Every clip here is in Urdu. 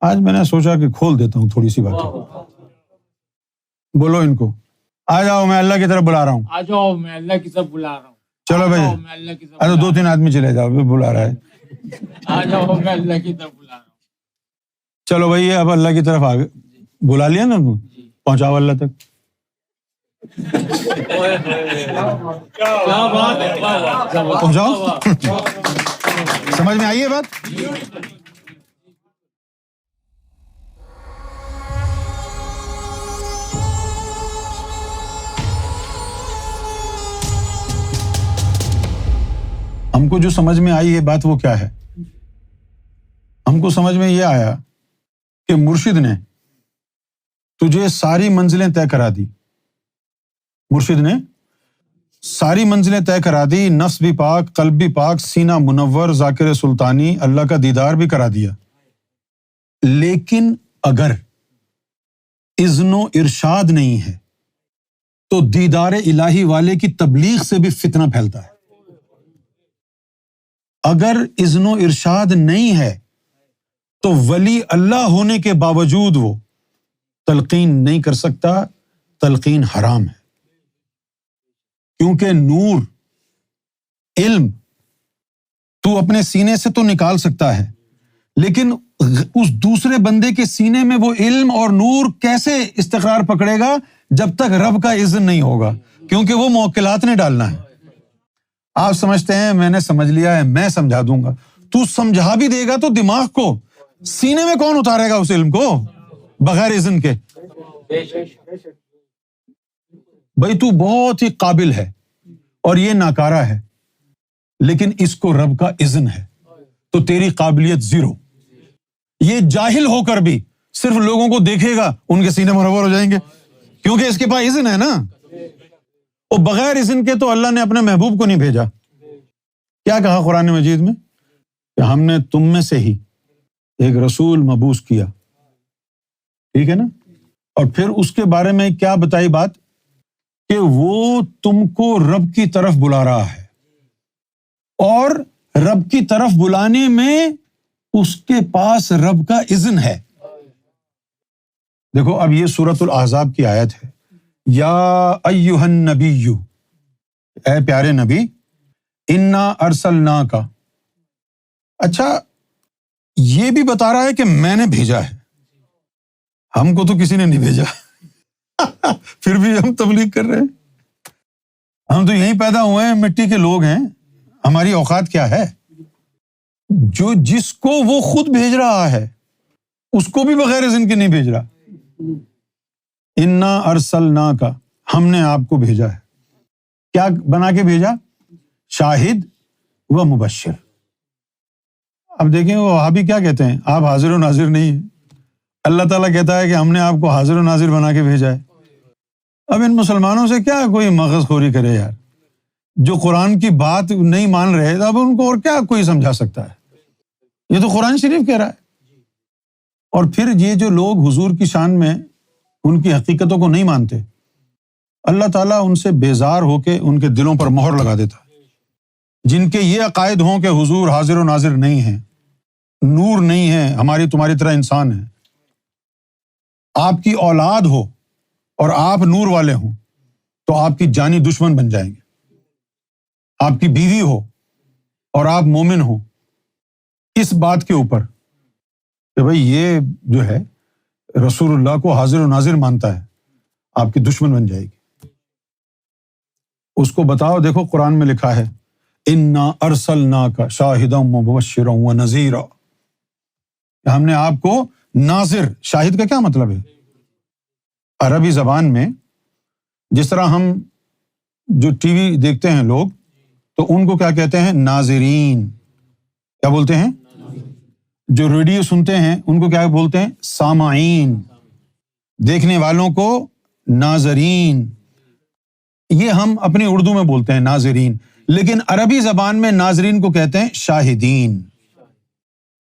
آج میں نے سوچا کہ کھول دیتا ہوں تھوڑی سی باتیں. بولو ان کو, آ جاؤ میں اللہ کی طرف بلا رہا ہوں. آ جاؤ میں اللہ کی طرف بلا رہا ہوں. چلو بھائی, میں اللہ کی طرف ارے 2-3 آدمی چلے جاؤ, بلا رہا ہے. آ جاؤ میں اللہ کی طرف بلا رہا ہوں. چلو بھائی, اب اللہ کی طرف آگے بلا لیا نا ان کو, پہنچاؤ اللہ تک. پہنچاؤ. سمجھ میں آئی ہے بات؟ ہم کو جو سمجھ میں آئی ہے بات وہ کیا ہے؟ ہم کو سمجھ میں یہ آیا کہ مرشد نے تجھے ساری منزلیں طے کرا دی. مرشد نے ساری منزلیں طے کرا دی, نفس بھی پاک, قلب بھی پاک, سینہ منور, ذاکر سلطانی, اللہ کا دیدار بھی کرا دیا. لیکن اگر اذن و ارشاد نہیں ہے تو دیدار الہی والے کی تبلیغ سے بھی فتنہ پھیلتا ہے. اگر اذن و ارشاد نہیں ہے تو ولی اللہ ہونے کے باوجود وہ تلقین نہیں کر سکتا, تلقین حرام ہے. کیونکہ نور, علم تو اپنے سینے سے تو نکال سکتا ہے, لیکن اس دوسرے بندے کے سینے میں وہ علم اور نور کیسے استقرار پکڑے گا جب تک رب کا اذن نہیں ہوگا, کیونکہ وہ موکلات نے ڈالنا ہے. آپ سمجھتے ہیں میں نے سمجھ لیا ہے, میں سمجھا دوں گا. تو سمجھا بھی دے گا تو دماغ کو سینے میں کون اتارے گا اس علم کو بغیر اذن کے؟ بھائی تو بہت ہی قابل ہے اور یہ ناکارہ ہے, لیکن اس کو رب کا اذن ہے تو تیری قابلیت زیرو. یہ جاہل ہو کر بھی صرف لوگوں کو دیکھے گا, ان کے سینے منور ہو جائیں گے, کیونکہ اس کے پاس اذن ہے نا. اور بغیر اذن کے تو اللہ نے اپنے محبوب کو نہیں بھیجا. کیا کہا قرآن مجید میں؟ کہ ہم نے تم میں سے ہی ایک رسول مبعوث کیا, ٹھیک ہے نا. اور پھر اس کے بارے میں کیا بتائی بات؟ کہ وہ تم کو رب کی طرف بلا رہا ہے, اور رب کی طرف بلانے میں اس کے پاس رب کا اذن ہے. دیکھو اب یہ سورۃ الاحزاب کی آیت ہے, یا ایھا النبی, اے پیارے نبی, انا ارسلناک. اچھا یہ بھی بتا رہا ہے کہ میں نے بھیجا ہے, ہم کو تو کسی نے نہیں بھیجا. پھر بھی ہم تبلیغ کر رہے ہیں. ہم تو یہیں پیدا ہوئے ہیں, مٹی کے لوگ ہیں, ہماری اوقات کیا ہے؟ جو جس کو وہ خود بھیج رہا ہے اس کو بھی بغیر اذن کے نہیں بھیج رہا. انا ارسلناک, ہم نے آپ کو بھیجا ہے. کیا بنا کے بھیجا؟ شاہد و مبشر. اب دیکھیں وہ وہابی کیا کہتے ہیں, آپ حاضر و ناظر نہیں ہیں. اللہ تعالیٰ کہتا ہے کہ ہم نے آپ کو حاضر و ناظر بنا کے بھیجا ہے. اب ان مسلمانوں سے کیا کوئی مغز خوری کرے یار, جو قرآن کی بات نہیں مان رہے, اب ان کو اور کیا کوئی سمجھا سکتا ہے؟ یہ تو قرآن شریف کہہ رہا ہے. اور پھر یہ جو لوگ حضور کی شان میں ان کی حقیقتوں کو نہیں مانتے, اللہ تعالیٰ ان سے بیزار ہو کے ان کے دلوں پر مہر لگا دیتا ہے. جن کے یہ عقائد ہوں کہ حضور حاضر و ناظر نہیں ہیں, نور نہیں ہے, ہماری تمہاری طرح انسان ہے, آپ کی اولاد ہو اور آپ نور والے ہوں تو آپ کی جانی دشمن بن جائیں گے. آپ کی بیوی ہو اور آپ مومن ہو, اس بات کے اوپر کہ بھئی یہ جو ہے رسول اللہ کو حاضر و ناظر مانتا ہے, آپ کی دشمن بن جائے گی. اس کو بتاؤ, دیکھو قرآن میں لکھا ہے انا ارسلناک شاہدا ومبشرا ونذیرا, ہم نے آپ کو ناظر. شاہد کا کیا مطلب ہے؟ عربی زبان میں جس طرح ہم جو ٹی وی دیکھتے ہیں لوگ تو ان کو کیا کہتے ہیں؟ ناظرین. کیا بولتے ہیں؟ جو ریڈیو سنتے ہیں ان کو کیا بولتے ہیں؟ سامعین. دیکھنے والوں کو ناظرین. یہ ہم اپنی اردو میں بولتے ہیں ناظرین, لیکن عربی زبان میں ناظرین کو کہتے ہیں شاہدین,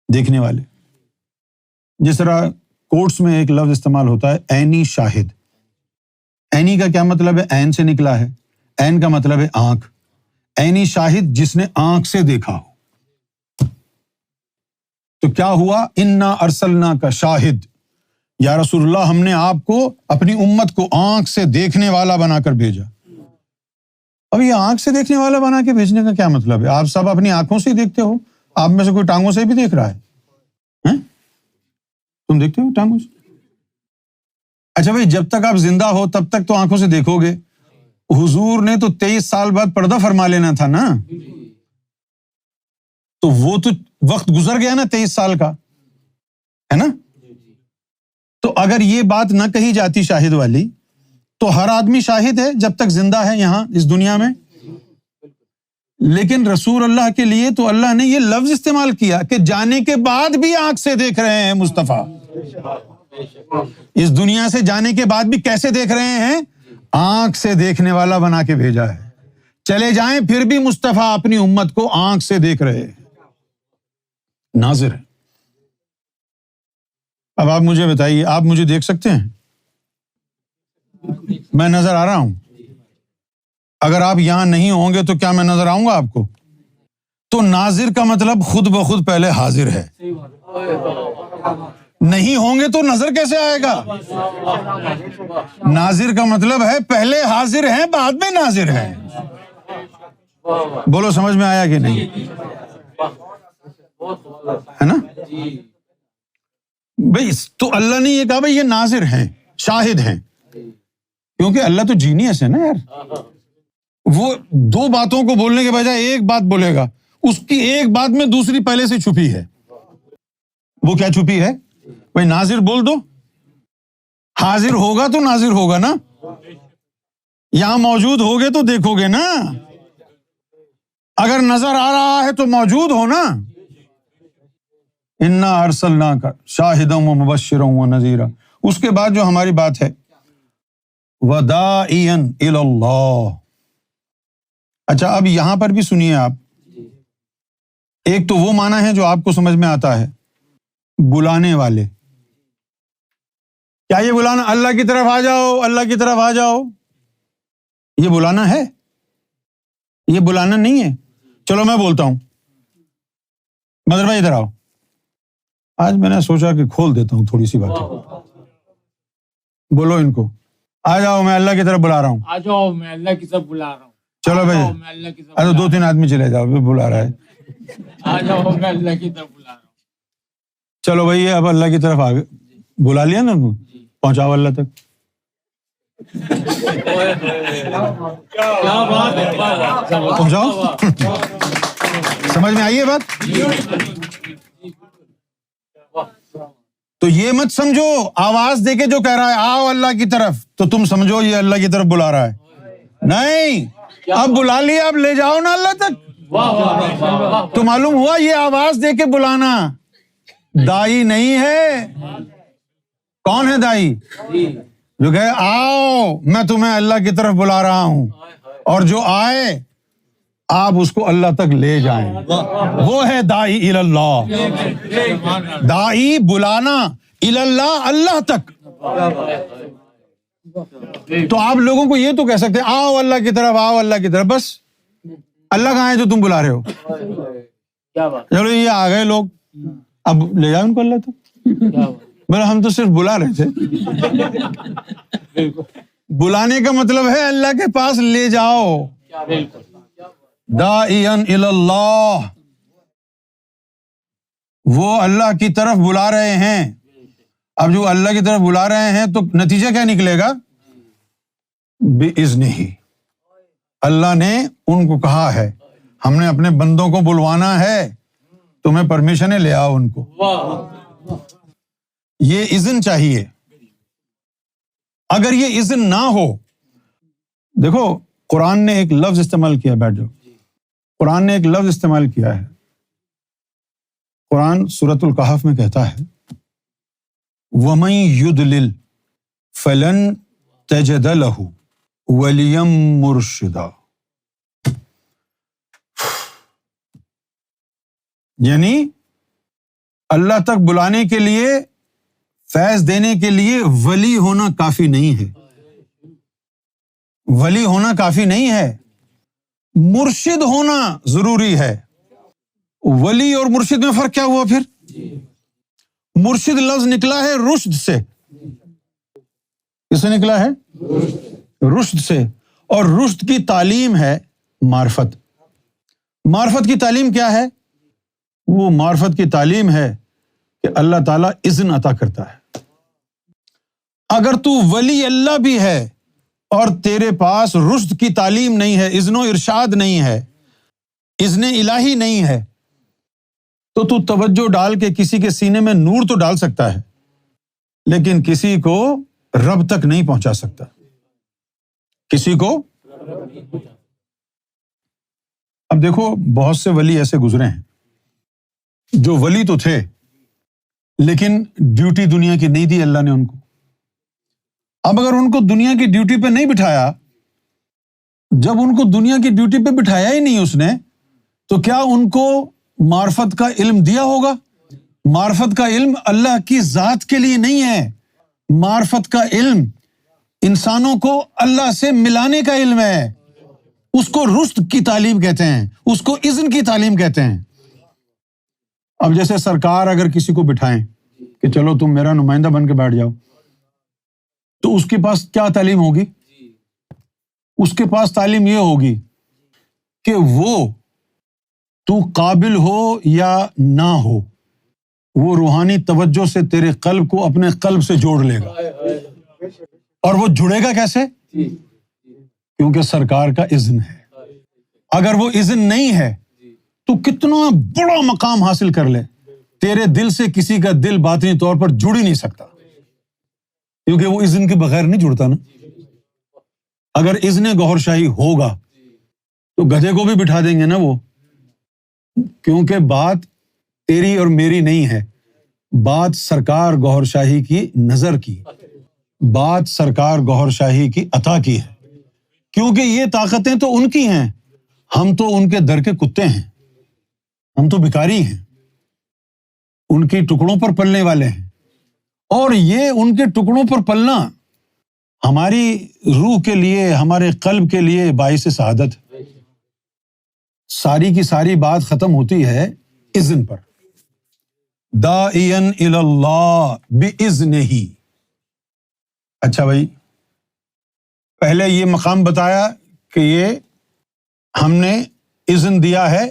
دیکھنے والے. جس طرح کورٹس میں ایک لفظ استعمال ہوتا ہے عینی شاہد. عینی کا کیا مطلب ہے؟ عین سے نکلا ہے. عین کا مطلب ہے آنکھ. عینی شاہد جس نے آنکھ سے دیکھا ہو. تو کیا ہوا؟ انا ارسلناک شاہد، یا رسول اللہ ہم نے آپ کو اپنی امت کو آنکھ سے دیکھنے والا بنا کر بھیجا۔ اب یہ آنکھ سے دیکھنے والا بنا کے بھیجنے کا کیا مطلب ہے؟ آپ سب اپنی آنکھوں سے ہی دیکھتے ہو، آپ میں سے کوئی ٹانگوں سے بھی دیکھ رہا ہے؟ ہیں؟ تم دیکھتے ہو ٹانگوں سے؟ اچھا بھائی، جب تک آپ زندہ ہو تب تک تو آنکھوں سے دیکھو گے۔ حضور نے تو 23 سال بعد پردہ فرما لینا تھا نا، تو وہ تو وقت گزر گیا نا 23 سال کا، ہے نا؟ تو اگر یہ بات نہ کہی جاتی شاہد والی، تو ہر آدمی شاہد ہے جب تک زندہ ہے یہاں اس دنیا میں۔ لیکن رسول اللہ کے لیے تو اللہ نے یہ لفظ استعمال کیا کہ جانے کے بعد بھی آنکھ سے دیکھ رہے ہیں مصطفیٰ، اس دنیا سے جانے کے بعد بھی کیسے دیکھ رہے ہیں؟ آنکھ سے دیکھنے والا بنا کے بھیجا ہے۔ چلے جائیں پھر بھی مصطفیٰ اپنی امت کو آنکھ سے دیکھ رہے ہیں، ناظر ہے۔ اب آپ مجھے بتائیے، آپ مجھے دیکھ سکتے ہیں؟ میں نظر آ رہا ہوں؟ اگر آپ یہاں نہیں ہوں گے تو کیا میں نظر آؤں گا آپ کو؟ تو ناظر کا مطلب خود بخود پہلے حاضر ہے، نہیں ہوں گے تو نظر کیسے آئے گا؟ ناظر کا مطلب ہے پہلے حاضر ہیں بعد میں ناظر ہیں۔ بولو سمجھ میں آیا کہ نہیں؟ ہے نا بھائی؟ تو اللہ نے یہ کہا بھائی یہ ناظر ہیں، شاہد ہیں، کیونکہ اللہ تو جینیس ہے نا یار۔ وہ دو باتوں کو بولنے کے بجائے ایک بات بولے گا، اس کی ایک بات میں دوسری پہلے سے چھپی ہے۔ وہ کیا چھپی ہے؟ بھائی ناظر بول دو، حاضر ہوگا تو ناظر ہوگا نا، یہاں موجود ہوگے تو دیکھو گے نا، اگر نظر آ رہا ہے تو موجود ہو نا۔ انا ارسلناک شاہدا ومبشرا ونذیرا، اس کے بعد جو ہماری بات ہے وداعیا الی اللہ۔ اچھا اب یہاں پر بھی سنیے آپ، ایک تو وہ معنی ہے جو آپ کو سمجھ میں آتا ہے، بلانے والے۔ کیا یہ بلانا اللہ کی طرف آ جاؤ، اللہ کی طرف آ جاؤ، یہ بلانا ہے؟ یہ بلانا نہیں ہے۔ چلو میں بولتا ہوں، مظہر بھائی ادھر آؤ، آج میں نے سوچا کہ کھول دیتا ہوں تھوڑی سی باتیں، بولو ان کو، آ جاؤ میں اللہ کی طرف بلا رہا ہوں۔ آ جاؤ میں اللہ کی طرف بلا رہا ہوں۔ چلو بھائی، میں اللہ کی طرف اچھا 2-3 آدمی چلے جاؤ، بلا رہا ہے۔ آ جاؤ میں اللہ کی طرف بلا رہا ہوں۔ چلو بھائی اب اللہ کی طرف آگے بلا لیا نا ان کو، پہنچاؤ اللہ تک۔ کیا بات ہے، پہنچاؤ، سمجھ میں آئی ہے بات؟ تو یہ مت سمجھو آواز دے کے جو کہہ رہا ہے آؤ اللہ کی طرف تو تم سمجھو یہ اللہ کی طرف بلا رہا ہے، نہیں، اب بلا لیا، اب لے جاؤ نا اللہ تک۔ تو معلوم ہوا یہ آواز دے کے بلانا دائی نہیں ہے۔ کون ہے دائی؟ جو کہے آؤ میں تمہیں اللہ کی طرف بلا رہا ہوں، اور جو آئے آپ اس کو اللہ تک لے جائیں، وہ ہے دائی الی اللہ۔ دائی بلانا الی اللہ، اللہ تک۔ تو آپ لوگوں کو یہ تو کہہ سکتے ہیں آؤ اللہ کی طرف، آؤ اللہ کی طرف، بس اللہ کہاں ہے جو تم بلا رہے ہو؟ چلو یہ آ گئے لوگ، اب لے جاؤ ان کو اللہ تک۔ بولے ہم تو صرف بلا رہے تھے۔ بلانے کا مطلب ہے اللہ کے پاس لے جاؤ، داعیا الی اللہ، وہ اللہ کی طرف بلا رہے ہیں۔ اب جو اللہ کی طرف بلا رہے ہیں تو نتیجہ کیا نکلے گا؟ بِإِذْنِهِ، اللہ نے ان کو کہا ہے ہم نے اپنے بندوں کو بلوانا ہے، تمہیں پرمیشن ہے، لے آؤ ان کو۔ یہ اذن چاہیے۔ اگر یہ اذن نہ ہو، دیکھو قرآن نے ایک لفظ استعمال کیا، بیٹھ جاؤ، قرآن نے ایک لفظ استعمال کیا ہے۔ قرآن سورۃ الکہف میں کہتا ہے وَمَن يُضْلِلْ فَلَن تَجِدَ لَهُ وَلِيًّا مُرْشِدًا، یعنی اللہ تک بلانے کے لیے، فیض دینے کے لیے ولی ہونا کافی نہیں ہے، ولی ہونا کافی نہیں ہے، مرشد ہونا ضروری ہے۔ ولی اور مرشد میں فرق کیا ہوا پھر؟ مرشد لفظ نکلا ہے رشد سے. کس سے نکلا ہے؟ رشد سے. اور رشد کی تعلیم ہے معرفت. معرفت کی تعلیم کیا ہے؟ وہ معرفت کی تعلیم ہے کہ اللہ تعالیٰ اذن عطا کرتا ہے. اگر تو ولی اللہ بھی ہے اور تیرے پاس رشد کی تعلیم نہیں ہے، اذن و ارشاد نہیں ہے، اذن الہی نہیں ہے، تو توجہ ڈال کے کسی کے سینے میں نور تو ڈال سکتا ہے، لیکن کسی کو رب تک نہیں پہنچا سکتا. کسی کو. اب دیکھو بہت سے ولی ایسے گزرے ہیں جو ولی تو تھے لیکن ڈیوٹی دنیا کی نہیں دی اللہ نے ان کو. اب اگر ان کو دنیا کی ڈیوٹی پہ نہیں بٹھایا، جب ان کو دنیا کی ڈیوٹی پہ بٹھایا ہی نہیں اس نے، تو کیا ان کو معرفت کا علم دیا ہوگا؟ معرفت کا علم اللہ کی ذات کے لیے نہیں ہے. معرفت کا علم انسانوں کو اللہ سے ملانے کا علم ہے. اس کو رشد کی تعلیم کہتے ہیں، اس کو اذن کی تعلیم کہتے ہیں. اب جیسے سرکار اگر کسی کو بٹھائیں کہ چلو تم میرا نمائندہ بن کے بیٹھ جاؤ، تو اس کے پاس کیا تعلیم ہوگی؟ اس کے پاس تعلیم یہ ہوگی کہ وہ تو قابل ہو یا نہ ہو، وہ روحانی توجہ سے تیرے قلب کو اپنے قلب سے جوڑ لے گا. اور وہ جڑے گا کیسے؟ کیونکہ سرکار کا اذن ہے. اگر وہ اذن نہیں ہے تو کتنا بڑا مقام حاصل کر لے، تیرے دل سے کسی کا دل باطنی طور پر جڑ ہی نہیں سکتا، کیونکہ وہ اذن کے بغیر نہیں جڑتا نا. اگر اذن گوہر شاہی ہوگا تو گدھے کو بھی بٹھا دیں گے نا وہ، کیونکہ بات تیری اور میری نہیں ہے، بات سرکار گوہر شاہی کی نظر کی، بات سرکار گوہر شاہی کی عطا کی ہے. کیونکہ یہ طاقتیں تو ان کی ہیں، ہم تو ان کے در کے کتے ہیں، ہم تو بھکاری ہیں، ان کی ٹکڑوں پر پلنے والے ہیں. اور یہ ان کے ٹکڑوں پر پلنا ہماری روح کے لیے، ہمارے قلب کے لیے باعث سعادت ہے. ساری کی ساری بات ختم ہوتی ہے اذن پر. داعیا الی اللہ باذنہ. اچھا بھائی، پہلے یہ مقام بتایا کہ یہ ہم نے اذن دیا ہے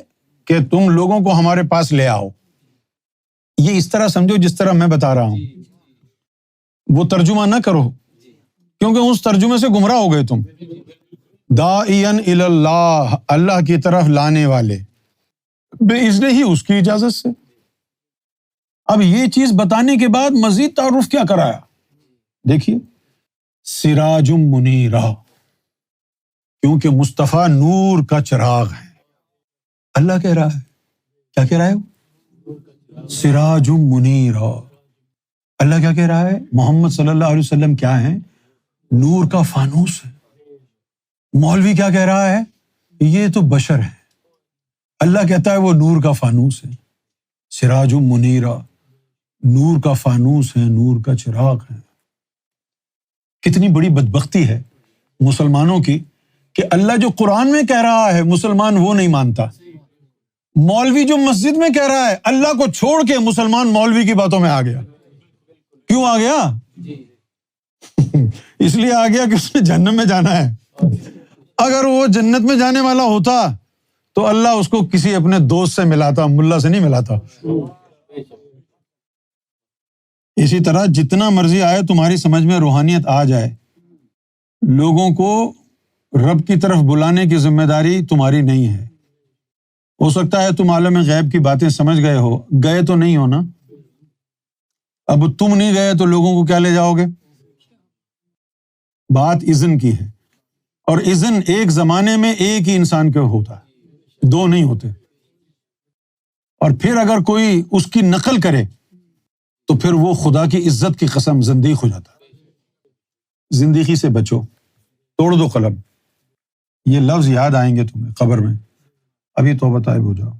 کہ تم لوگوں کو ہمارے پاس لے آؤ. یہ اس طرح سمجھو جس طرح میں بتا رہا ہوں، وہ ترجمہ نہ کرو کیونکہ اس ترجمے سے گمراہ ہو گئے تم. داعیا الی اللہ، اللہ کی طرف لانے والے، باذنہ ہی، اس کی اجازت سے. اب یہ چیز بتانے کے بعد مزید تعارف کیا کرایا؟ دیکھیے، سراج منیرہ، کیونکہ مصطفیٰ نور کا چراغ ہے. اللہ کہہ رہا ہے، کیا کہہ رہا ہے؟ سراج منیرہ. اللہ کیا کہہ رہا ہے؟ محمد صلی اللہ علیہ وسلم کیا ہیں؟ نور کا فانوس ہے. مولوی کیا کہہ رہا ہے؟ یہ تو بشر ہے. اللہ کہتا ہے وہ نور کا فانوس ہے. سراج منیرہ، نور کا فانوس ہے، نور کا چراغ ہے. کتنی بڑی بدبختی ہے مسلمانوں کی کہ اللہ جو قرآن میں کہہ رہا ہے مسلمان وہ نہیں مانتا. مولوی جو مسجد میں کہہ رہا ہے، اللہ کو چھوڑ کے مسلمان مولوی کی باتوں میں آ گیا. کیوں آ گیا؟ اس لیے آ گیا کہ اس نے جہنم میں جانا ہے. اگر وہ جنت میں جانے والا ہوتا تو اللہ اس کو کسی اپنے دوست سے ملاتا، ملا سے نہیں ملاتا. اسی طرح جتنا مرضی آئے تمہاری سمجھ میں روحانیت آ جائے، لوگوں کو رب کی طرف بلانے کی ذمہ داری تمہاری نہیں ہے. ہو سکتا ہے تم عالم غیب کی باتیں سمجھ گئے ہو، گئے تو نہیں ہو نا. اب تم نہیں گئے تو لوگوں کو کیا لے جاؤ گے؟ بات اذن کی ہے، اور اذن ایک زمانے میں ایک ہی انسان کے ہوتا ہے، دو نہیں ہوتے. اور پھر اگر کوئی اس کی نقل کرے تو پھر وہ خدا کی عزت کی قسم زندیق ہو جاتا ہے. زندگی سے بچو، توڑ دو قلم. یہ لفظ یاد آئیں گے تمہیں قبر میں. ابھی توبہ طائب ہو جاؤ.